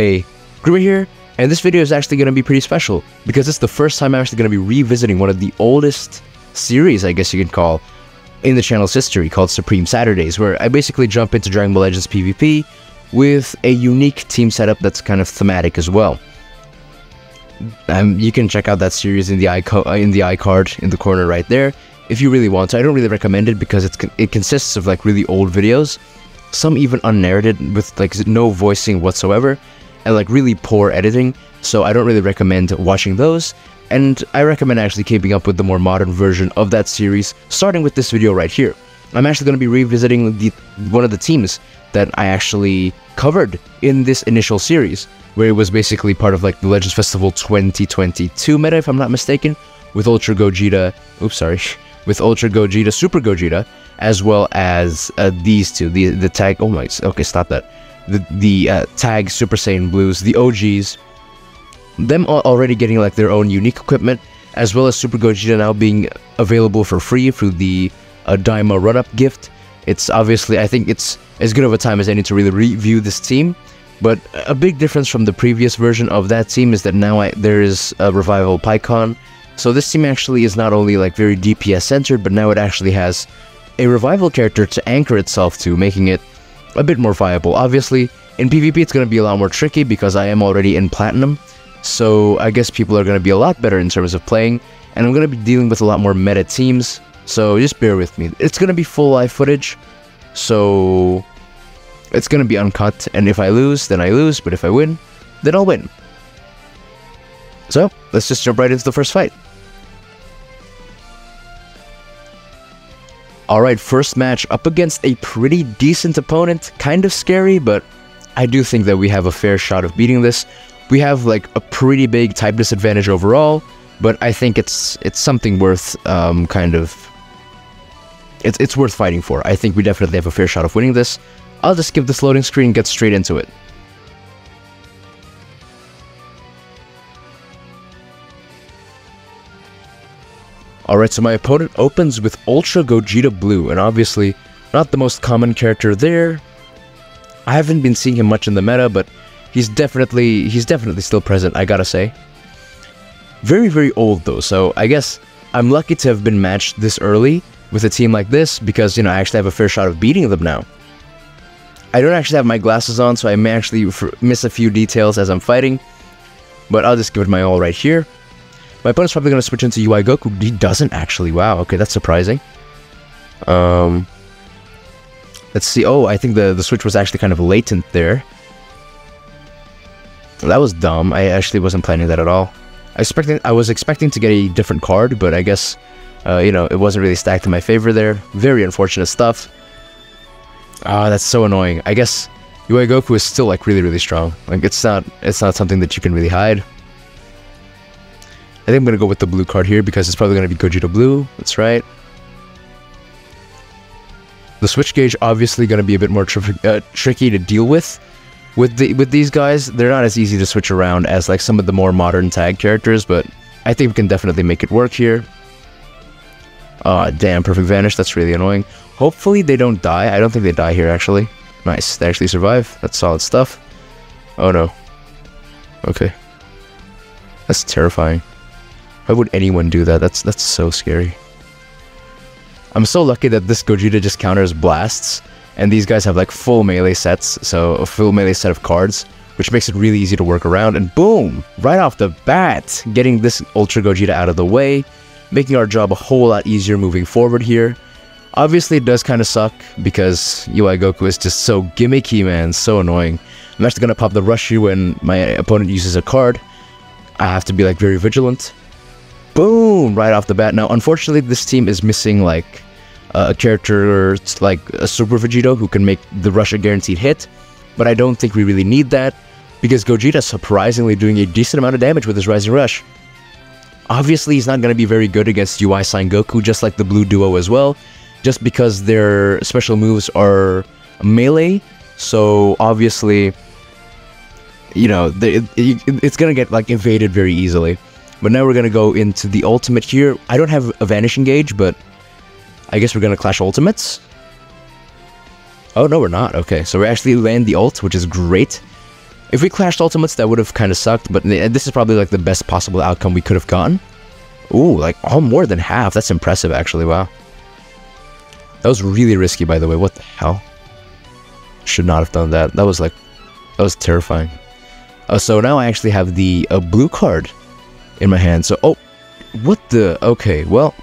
Hey, Groomer here, and this video is actually going to be pretty special, because it's the first time I'm actually going to be revisiting one of the oldest series, I guess you could call, in the channel's history, called Supreme Saturdays, where I basically jump into Dragon Ball Legends PvP with a unique team setup that's kind of thematic as well. You can check out that series in the iCard in the corner right there, if you really want to. I don't really recommend it because it consists of like really old videos, some even unnarrated with like no voicing whatsoever, and like really poor editing, so I don't really recommend watching those, and I recommend actually keeping up with the more modern version of that series, starting with this video right here. I'm actually going to be revisiting one of the teams that I actually covered in this initial series, where it was basically part of like the Legends Festival 2022 meta, if I'm not mistaken, with Ultra Gogeta, with Ultra Gogeta, Super Gogeta, as well as these two, the tag, oh my, okay, stop that. The tag Super Saiyan Blues, the OGs, them already getting like their own unique equipment, as well as Super Gogeta now being available for free through the Daima run-up gift. It's obviously, I think it's as good of a time as any to really review this team, but a big difference from the previous version of that team is that now there is a Revival Pycon, so this team actually is not only like very DPS centered, but now it actually has a Revival character to anchor itself to, making it a bit more viable. Obviously, in PvP it's going to be a lot more tricky because I am already in Platinum, so I guess people are going to be a lot better in terms of playing, and I'm going to be dealing with a lot more meta teams, so just bear with me. It's going to be full live footage, so it's going to be uncut, and if I lose, then I lose, but if I win, then I'll win. So, let's just jump right into the first fight. Alright, first match up against a pretty decent opponent, kind of scary, but I do think that we have a fair shot of beating this. We have like a pretty big type disadvantage overall, but I think it's something worth it's worth fighting for. I think we definitely have a fair shot of winning this. I'll just skip this loading screen and get straight into it. Alright, so my opponent opens with Ultra Gogeta Blue, and obviously not the most common character there. I haven't been seeing him much in the meta, but he's definitely still present, I gotta say. Very, very old though, so I guess I'm lucky to have been matched this early with a team like this, because, you know, I actually have a fair shot of beating them now. I don't actually have my glasses on, so I may actually miss a few details as I'm fighting, but I'll just give it my all right here. My opponent's probably going to switch into UI Goku. He doesn't actually. Wow, okay, that's surprising. Let's see. Oh, I think the switch was actually kind of latent there. That was dumb. I actually wasn't planning that at all. I was expecting to get a different card, but I guess, you know, it wasn't really stacked in my favor there. Very unfortunate stuff. Ah, that's so annoying. I guess UI Goku is still like really, really strong. Like it's not something that you can really hide. I think I'm going to go with the blue card here because it's probably going to be Gogeta Blue. That's right. The switch gauge obviously going to be a bit more tricky to deal with these guys. They're not as easy to switch around as like some of the more modern tag characters, but I think we can definitely make it work here. Ah, damn, perfect vanish. That's really annoying. Hopefully they don't die. I don't think they die here, actually. Nice. They actually survive. That's solid stuff. Oh, no. Okay. That's terrifying. Why would anyone do that? That's so scary. I'm so lucky that this Gogeta just counters blasts, and these guys have like full melee sets, so a full melee set of cards, which makes it really easy to work around, and boom! Right off the bat, getting this Ultra Gogeta out of the way, making our job a whole lot easier moving forward here. Obviously it does kind of suck, because UI Goku is just so gimmicky, man, so annoying. I'm actually gonna pop the Rush U when my opponent uses a card. I have to be like very vigilant. Boom! Right off the bat. Now, unfortunately, this team is missing, like, a character like a Super Vegeta who can make the rush a guaranteed hit, but I don't think we really need that, because Gogeta is surprisingly doing a decent amount of damage with his Rising Rush. Obviously, he's not going to be very good against UI Sign Goku, just like the Blue Duo as well, just because their special moves are melee, so obviously, you know, it's going to get, like, evaded very easily. But now we're going to go into the ultimate here. I don't have a Vanishing Gauge, but I guess we're going to clash ultimates. Oh, no, we're not. Okay, so we actually land the ult, which is great. If we clashed ultimates, that would have kind of sucked, but this is probably like the best possible outcome we could have gotten. Ooh, like more than half. That's impressive, actually. Wow. That was really risky, by the way. What the hell? Should not have done that. That was terrifying. So now I actually have the blue card in my hand. So, oh, what the? Okay, well,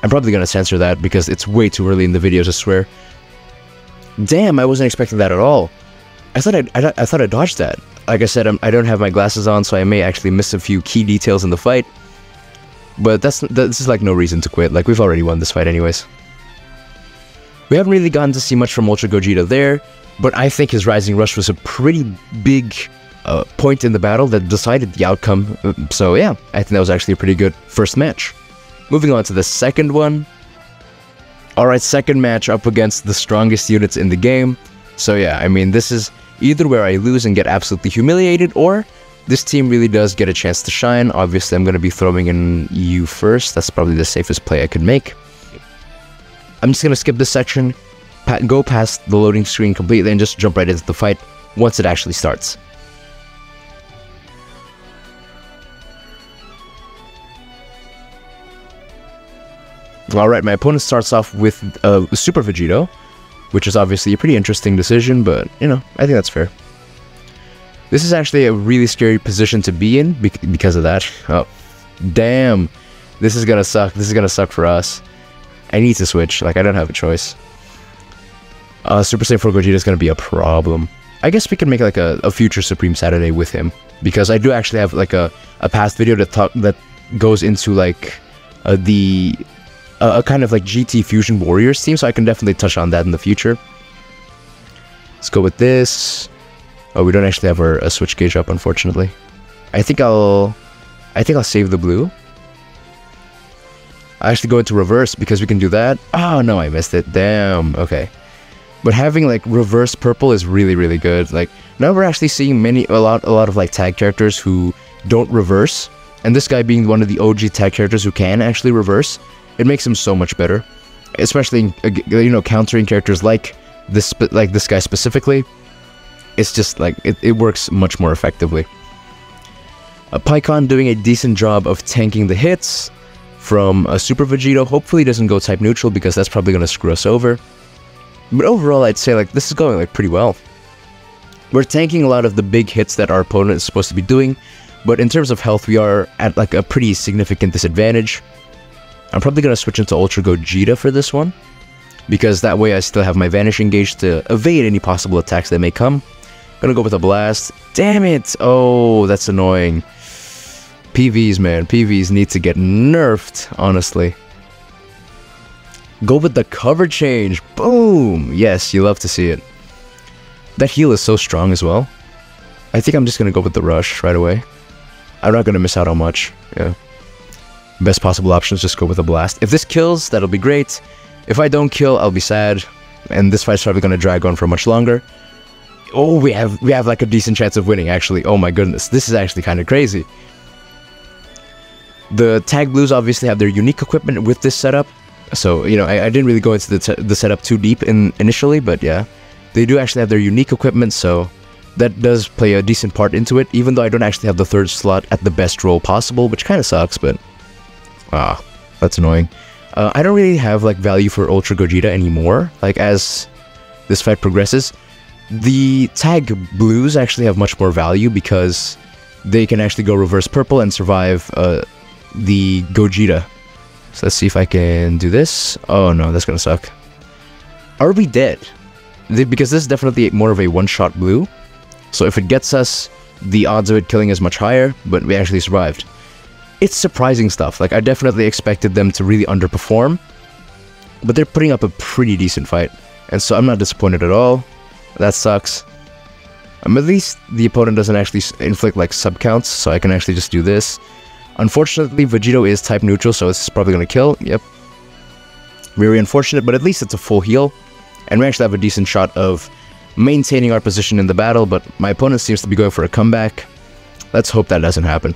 I'm probably gonna censor that because it's way too early in the video to swear. Damn, I wasn't expecting that at all. I thought I dodged that. Like I said, I don't have my glasses on, so I may actually miss a few key details in the fight. But this is like no reason to quit. Like, we've already won this fight anyways. We haven't really gotten to see much from Ultra Gogeta there, but I think his Rising Rush was a pretty big point in the battle that decided the outcome. So yeah, I think that was actually a pretty good first match. Moving on to the second one. Alright, second match up against the strongest units in the game. So yeah, I mean, this is either where I lose and get absolutely humiliated, or this team really does get a chance to shine. Obviously, I'm going to be throwing in you first. That's probably the safest play I could make. I'm just going to skip this section, go past the loading screen completely, and just jump right into the fight once it actually starts. Alright, my opponent starts off with Super Vegeta, which is obviously a pretty interesting decision, but, you know, I think that's fair. This is actually a really scary position to be in because of that. Oh, damn. This is gonna suck. This is gonna suck for us. I need to switch. Like, I don't have a choice. Super Saiyan 4 Gogeta is gonna be a problem. I guess we can make like a future Supreme Saturday with him, because I do actually have like a past video that goes into like a kind of like GT Fusion Warriors team, so I can definitely touch on that in the future. Let's go with this. Oh, we don't actually have our switch gauge up, unfortunately. I think I'll save the blue. I actually go into reverse because we can do that. Oh no, I missed it. Damn. Okay. But having like reverse purple is really, really good. Like, now we're actually seeing a lot of like tag characters who don't reverse, and this guy being one of the OG tag characters who can actually reverse, it makes him so much better. Especially, you know, countering characters like this guy specifically. It's just like it works much more effectively. Pycon doing a decent job of tanking the hits from Super Vegeta. Hopefully, doesn't go type neutral because that's probably gonna screw us over. But overall, I'd say like this is going like pretty well. We're tanking a lot of the big hits that our opponent is supposed to be doing, but in terms of health, we are at like a pretty significant disadvantage. I'm probably gonna switch into Ultra Gogeta for this one, because that way I still have my Vanishing Gauge to evade any possible attacks that may come. Gonna go with a Blast. Damn it! Oh, that's annoying. PVs, man. PVs need to get nerfed, honestly. Go with the cover change. Boom! Yes, you love to see it. That heal is so strong as well. I think I'm just gonna go with the rush right away. I'm not gonna miss out on much. Yeah. Best possible options, just go with a blast. If this kills, that'll be great. If I don't kill, I'll be sad. And this fight's probably gonna drag on for much longer. Oh, we have like a decent chance of winning, actually. Oh my goodness, this is actually kind of crazy. The Tag Blues obviously have their unique equipment with this setup. So, you know, I didn't really go into the setup too deep initially, but yeah. They do actually have their unique equipment, so that does play a decent part into it, even though I don't actually have the third slot at the best role possible, which kind of sucks, but... that's annoying. I don't really have, like, value for Ultra Gogeta anymore, like, as this fight progresses. The Tag Blues actually have much more value because they can actually go reverse purple and survive the Gogeta. So let's see if I can do this. Oh no, that's gonna suck. Are we dead? Because this is definitely more of a one-shot blue. So if it gets us, the odds of it killing is much higher, but we actually survived. It's surprising stuff. Like, I definitely expected them to really underperform, but they're putting up a pretty decent fight, and so I'm not disappointed at all. That sucks. At least the opponent doesn't actually inflict like sub counts, so I can actually just do this. Unfortunately, Vegeta is type neutral, so it's probably gonna kill. Yep. Very unfortunate, but at least it's a full heal, and we actually have a decent shot of maintaining our position in the battle, but my opponent seems to be going for a comeback. Let's hope that doesn't happen.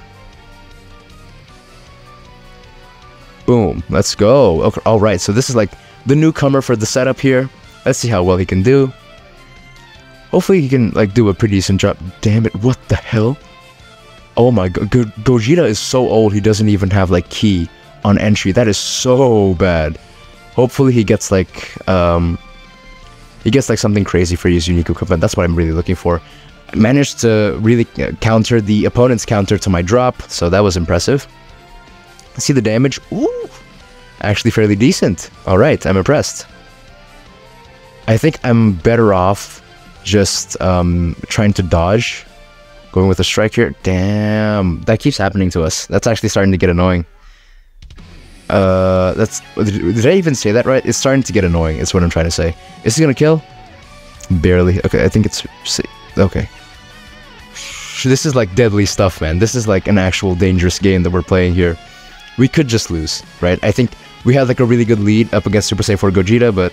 Boom, let's go. Okay, alright, so this is like the newcomer for the setup here. Let's see how well he can do. Hopefully he can like do a pretty decent job. Damn it, what the hell? Oh my god, Gogeta is so old he doesn't even have like key on entry. That is so bad. Hopefully he gets like something crazy for his unique equipment. That's what I'm really looking for. I managed to really counter the opponent's counter to my drop, so that was impressive. See the damage? Ooh, actually fairly decent. Alright, I'm impressed. I think I'm better off just trying to dodge. Going with a strike here. Damn, that keeps happening to us. That's actually starting to get annoying. Did I even say that right? It's starting to get annoying, is what I'm trying to say. Is he gonna kill? Barely. Okay, I think it's... Okay. This is like deadly stuff, man. This is like an actual dangerous game that we're playing here. We could just lose, right? I think we had like a really good lead up against Super Saiyan 4 Gogeta, but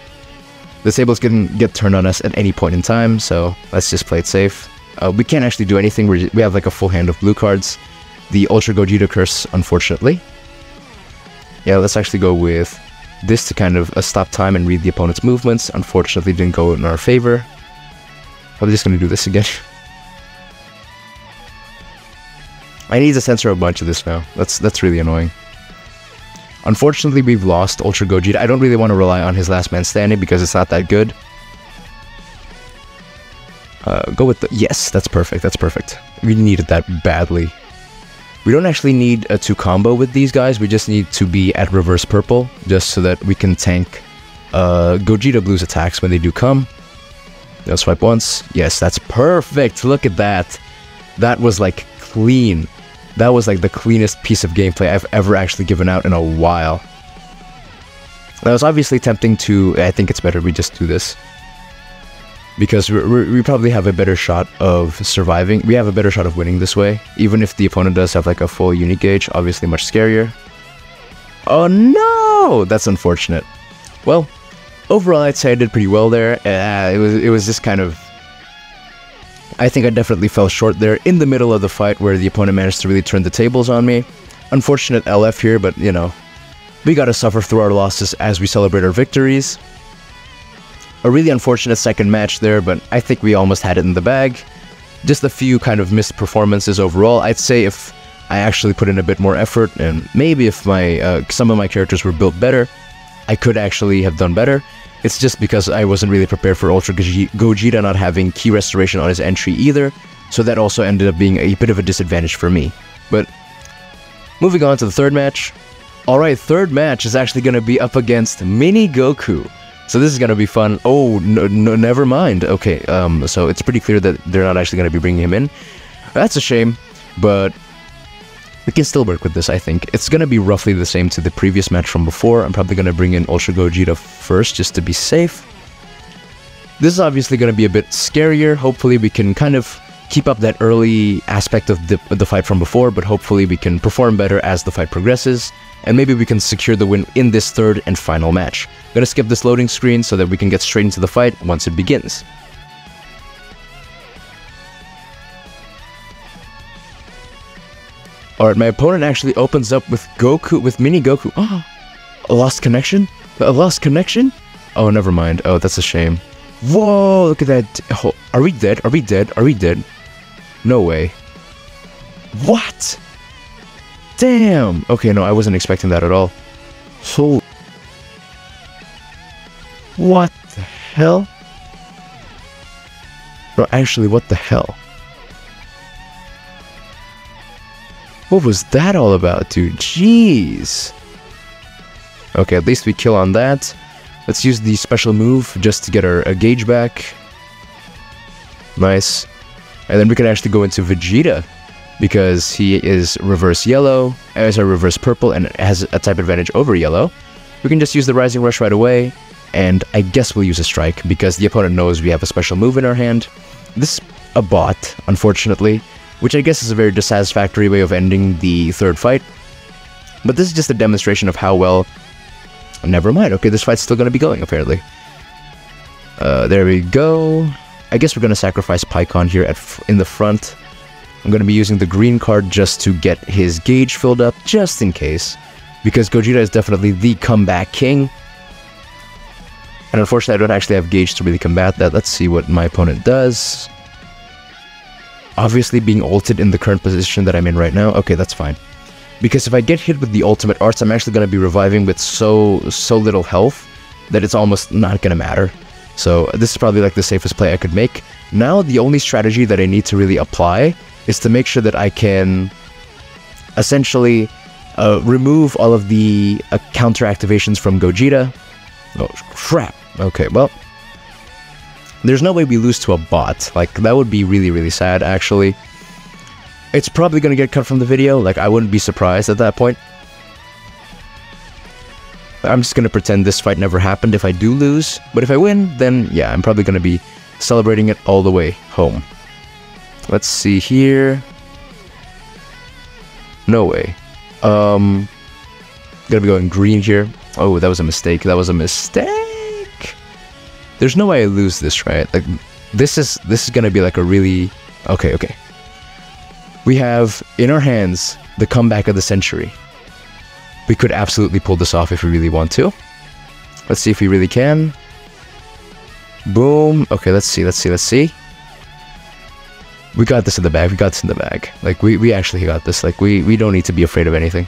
the Sables can get turned on us at any point in time, so let's just play it safe. We can't actually do anything. We have like a full hand of blue cards. The Ultra Gogeta curse, unfortunately. Yeah, let's actually go with this to kind of stop time and read the opponent's movements. Unfortunately, didn't go in our favor. Probably just going to do this again. I need to censor a bunch of this now. That's really annoying. Unfortunately, we've lost Ultra Gogeta. I don't really want to rely on his last man standing because it's not that good. Go with the... Yes, that's perfect. That's perfect. We needed that badly. We don't actually need to combo with these guys. We just need to be at reverse purple, just so that we can tank Gogeta Blue's attacks when they do come. Now swipe once. Yes, that's perfect. Look at that. That was like clean. That was like the cleanest piece of gameplay I've ever actually given out in a while. That was obviously tempting to... I think it's better we just do this. Because we probably have a better shot of surviving. We have a better shot of winning this way. Even if the opponent does have like a full unique gauge. Obviously much scarier. Oh no! That's unfortunate. Well, overall I'd say I did pretty well there. It was just kind of... I think I definitely fell short there in the middle of the fight where the opponent managed to really turn the tables on me. Unfortunate LF here, but you know, we gotta suffer through our losses as we celebrate our victories. A really unfortunate second match there, but I think we almost had it in the bag. Just a few kind of missed performances overall. I'd say if I actually put in a bit more effort, and maybe if my some of my characters were built better, I could actually have done better. It's just because I wasn't really prepared for Ultra Gogeta not having key restoration on his entry either, so that also ended up being a bit of a disadvantage for me. But moving on to the third match. Alright, third match is actually going to be up against Mini Goku. So this is going to be fun. Oh, no, never mind. Okay, so it's pretty clear that they're not actually going to be bringing him in. That's a shame, but we can still work with this, I think. It's going to be roughly the same to the previous match from before. I'm probably going to bring in Ultra Gogeta first, just to be safe. This is obviously going to be a bit scarier. Hopefully we can kind of keep up that early aspect of the fight from before, but hopefully we can perform better as the fight progresses. And maybe we can secure the win in this third and final match. I'm gonna skip this loading screen so that we can get straight into the fight once it begins. Alright, my opponent actually opens up with Goku, with Mini Goku. Oh, a lost connection? A lost connection? Oh, never mind. Oh, that's a shame. Whoa, look at that. Oh, are we dead? Are we dead? Are we dead? No way. What? Damn! Okay, no, I wasn't expecting that at all. So... What the hell? Bro, actually, what the hell? What was that all about, dude? Jeez! Okay, at least we kill on that. Let's use the special move just to get our gauge back. Nice. And then we can actually go into Vegeta, because he is reverse yellow, as a reverse purple, and has a type advantage over yellow. We can just use the Rising Rush right away, and I guess we'll use a strike, because the opponent knows we have a special move in our hand. This is a bot, unfortunately, which I guess is a very dissatisfactory way of ending the third fight. But this is just a demonstration of how well... Never mind, okay, this fight's still going to be going, apparently. There we go. I guess we're going to sacrifice Pycon here in the front. I'm going to be using the green card just to get his gauge filled up, just in case. Because Gogeta is definitely the comeback king. And unfortunately, I don't actually have gauge to really combat that. Let's see what my opponent does. Obviously, being ulted in the current position that I'm in right now. Okay, that's fine. Because if I get hit with the ultimate arts, I'm actually going to be reviving with so little health that it's almost not going to matter. So this is probably like the safest play I could make. Now, the only strategy that I need to really apply is to make sure that I can essentially remove all of the counter activations from Gogeta. Oh, crap. Okay, well, there's no way we lose to a bot. Like, that would be really, really sad, actually. It's probably going to get cut from the video. Like, I wouldn't be surprised at that point. I'm just going to pretend this fight never happened if I do lose. But if I win, then, yeah, I'm probably going to be celebrating it all the way home. Let's see here. No way. Gonna be going green here. Oh, that was a mistake. That was a mistake. There's no way I lose this, right? Like, this is gonna be like a really... Okay. We have in our hands the comeback of the century. We could absolutely pull this off if we really want to. Let's see if we really can. Boom. Okay, let's see. We got this in the bag. Like, we actually got this. Like, we don't need to be afraid of anything.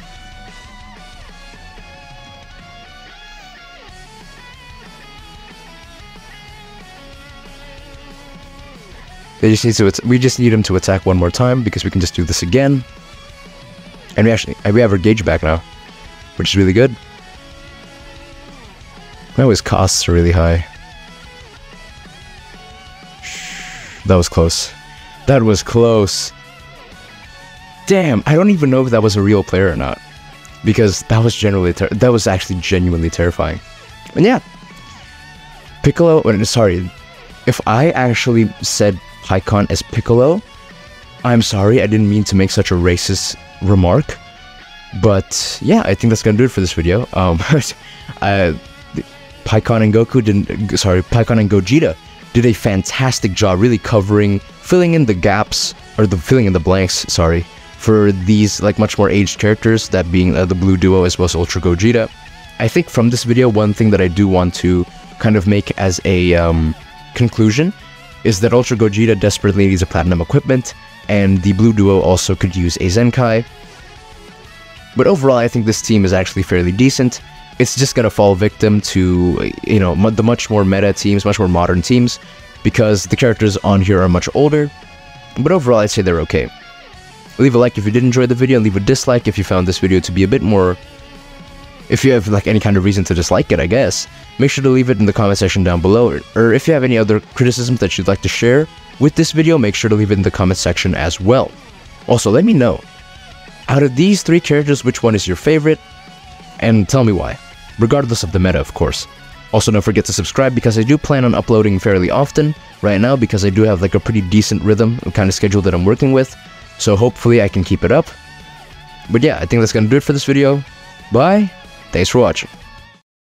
We just need him to attack one more time, because we can just do this again. And we have our gauge back now, which is really good. Now his costs are really high. That was close. That was close. Damn, I don't even know if that was a real player or not, because that was actually genuinely terrifying. And yeah, Piccolo. Sorry, if I actually said Pycon as Piccolo, I'm sorry. I didn't mean to make such a racist remark. But yeah, I think that's gonna do it for this video. Pycon and Gogeta did a fantastic job really filling in the gaps, or filling in the blanks, sorry, for these like much more aged characters, that being the Blue Duo as well as Ultra Gogeta. I think from this video, one thing that I do want to kind of make as a conclusion is that Ultra Gogeta desperately needs a Platinum equipment, and the Blue Duo also could use a Zenkai. But overall, I think this team is actually fairly decent. It's just gonna fall victim to, you know, the much more meta teams, much more modern teams, because the characters on here are much older. But overall, I'd say they're okay. Leave a like if you did enjoy the video, and leave a dislike if you found this video to be a bit more... If you have like any kind of reason to dislike it, I guess. Make sure to leave it in the comment section down below, or if you have any other criticisms that you'd like to share with this video, make sure to leave it in the comment section as well. Also, let me know, out of these three characters, which one is your favorite, and tell me why, regardless of the meta, of course. Also, don't forget to subscribe, because I do plan on uploading fairly often right now, because I do have like a pretty decent rhythm and kind of schedule that I'm working with, so hopefully I can keep it up. But yeah, I think that's gonna do it for this video. Bye, thanks for watching.